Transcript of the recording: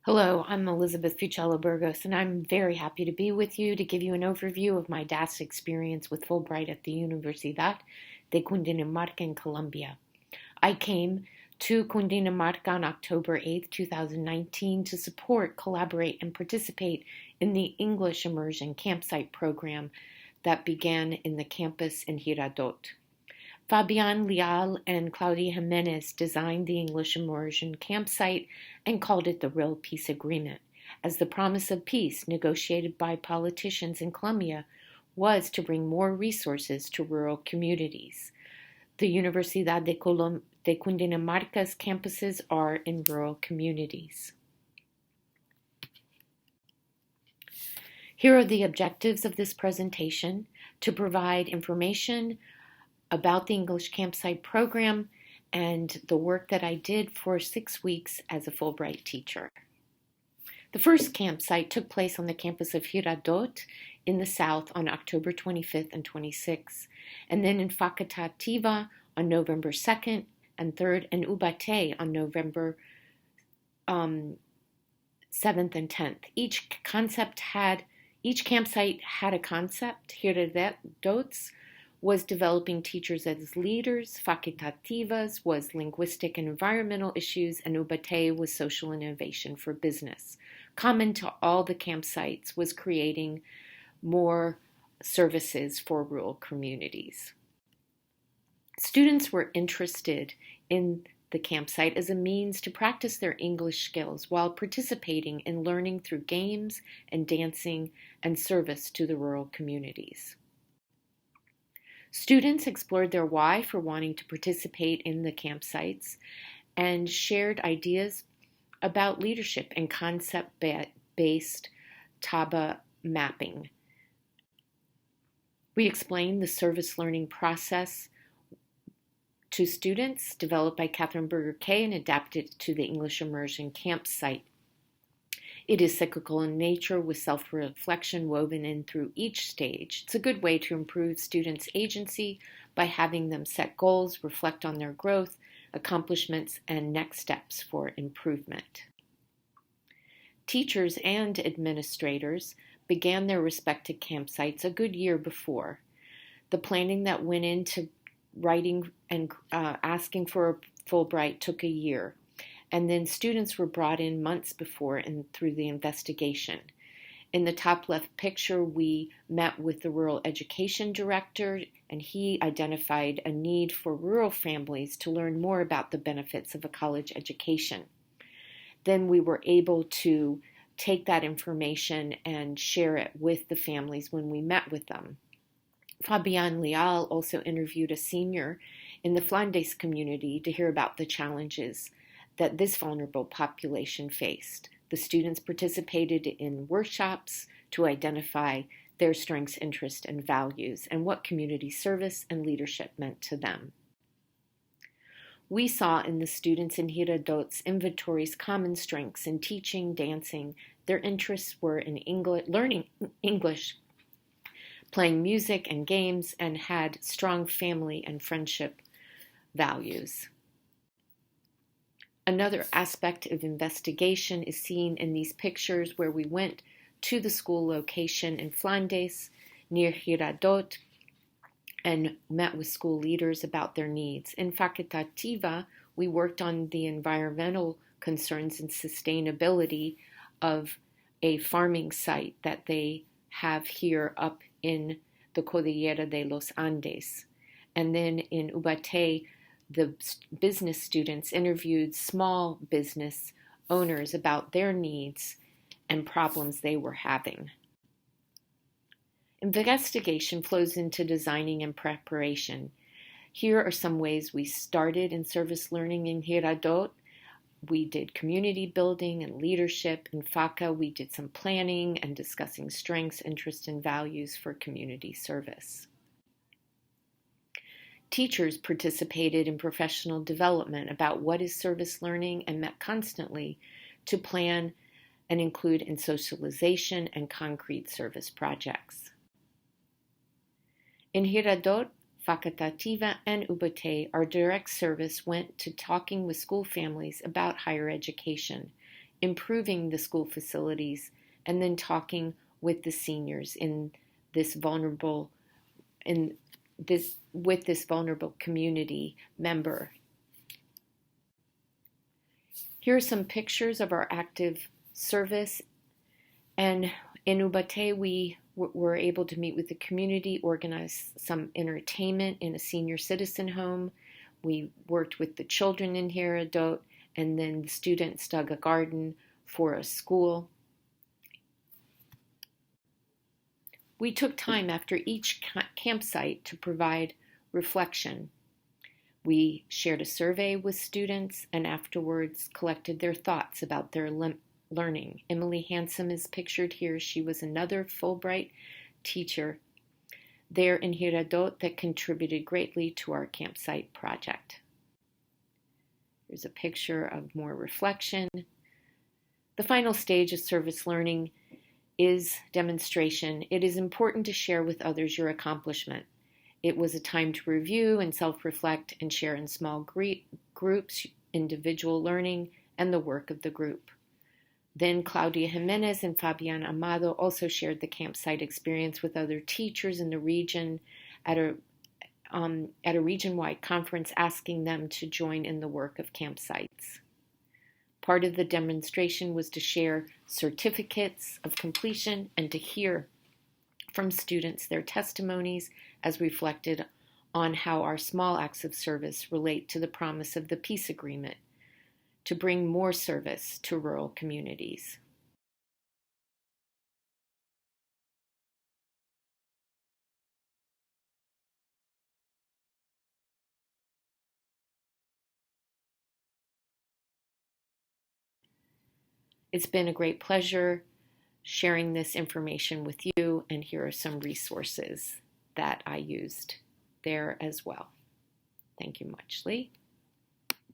Hello, I'm Elizabeth Fucella Burgos, and I'm very happy to be with you to give you an overview of my DAST experience with Fulbright at the Universidad de Cundinamarca in Colombia. I came to Cundinamarca on October 8, 2019 to support, collaborate, and participate in the English Immersion Campsite program that began in the campus in Girardot. Fabian Leal and Claudia Jimenez designed the English Immersion Campsite and called it the Real Peace Agreement, as the promise of peace negotiated by politicians in Colombia was to bring more resources to rural communities. The Universidad de Cundinamarca's campuses are in rural communities. Here are the objectives of this presentation: to provide information about the English Campsite program and the work that I did for 6 weeks as a Fulbright teacher. The first campsite took place on the campus of Girardot in the south on October 25th and 26th, and then in Facatativa on November 2nd and 3rd, and Ubaté on November 7th and 10th. Each campsite had a concept. Girardot's was developing teachers as leaders, Facatativas was linguistic and environmental issues, and Ubaté was social innovation for business. Common to all the campsites was creating more services for rural communities. Students were interested in the campsite as a means to practice their English skills while participating in learning through games and dancing and service to the rural communities. Students explored their why for wanting to participate in the campsites and shared ideas about leadership and concept-based TABA mapping. We explained the service learning process to students, developed by Catherine Berger Kay and adapted to the English Immersion Campsite. It is cyclical in nature with self-reflection woven in through each stage. It's a good way to improve students' agency by having them set goals, reflect on their growth, accomplishments, and next steps for improvement. Teachers and administrators began their respective campsites a good year before. The planning that went into writing and asking for a Fulbright took a year. And then students were brought in months before and through the investigation. In the top left picture, we met with the rural education director, and he identified a need for rural families to learn more about the benefits of a college education. Then we were able to take that information and share it with the families when we met with them. Fabian Leal also interviewed a senior in the Flandes community to hear about the challenges that this vulnerable population faced. The students participated in workshops to identify their strengths, interests, and values, and what community service and leadership meant to them. We saw in the students in Girardot's inventories common strengths in teaching, dancing. Their interests were in learning English, playing music and games, and had strong family and friendship values. Another aspect of investigation is seen in these pictures where we went to the school location in Flandes near Girardot and met with school leaders about their needs. In Facatativa, we worked on the environmental concerns and sustainability of a farming site that they have here up in the Cordillera de los Andes. And then in Ubaté, the business students interviewed small business owners about their needs and problems they were having. Investigation flows into designing and preparation. Here are some ways we started in service learning in Girardot. We did community building and leadership. In FACA, we did some planning and discussing strengths, interests, and values for community service. Teachers participated in professional development about what is service learning and met constantly to plan and include in socialization and concrete service projects. In Girardot, Facatativa, and Ubaté, our direct service went to talking with school families about higher education. improving the school facilities, and then talking with the seniors with this vulnerable community member. Here are some pictures of our active service, and in Ubate we were able to meet with the community, organize some entertainment in a senior citizen home. We worked with the children in Engiradot, and then the students dug a garden for a school. We took time after each campsite to provide reflection. We shared a survey with students and afterwards collected their thoughts about their learning. Emily Handsome is pictured here. She was another Fulbright teacher there in Engiradot that contributed greatly to our campsite project. Here's a picture of more reflection. The final stage of service learning is demonstration. It is important to share with others your accomplishment. It was a time to review and self-reflect and share in small groups, individual learning, and the work of the group. Then Claudia Jimenez and Fabian Amado also shared the campsite experience with other teachers in the region at a region-wide conference, asking them to join in the work of campsites. Part of the demonstration was to share certificates of completion and to hear from students their testimonies as reflected on how our small acts of service relate to the promise of the peace agreement to bring more service to rural communities. It's been a great pleasure sharing this information with you, and here are some resources that I used there as well. Thank you much, Lee.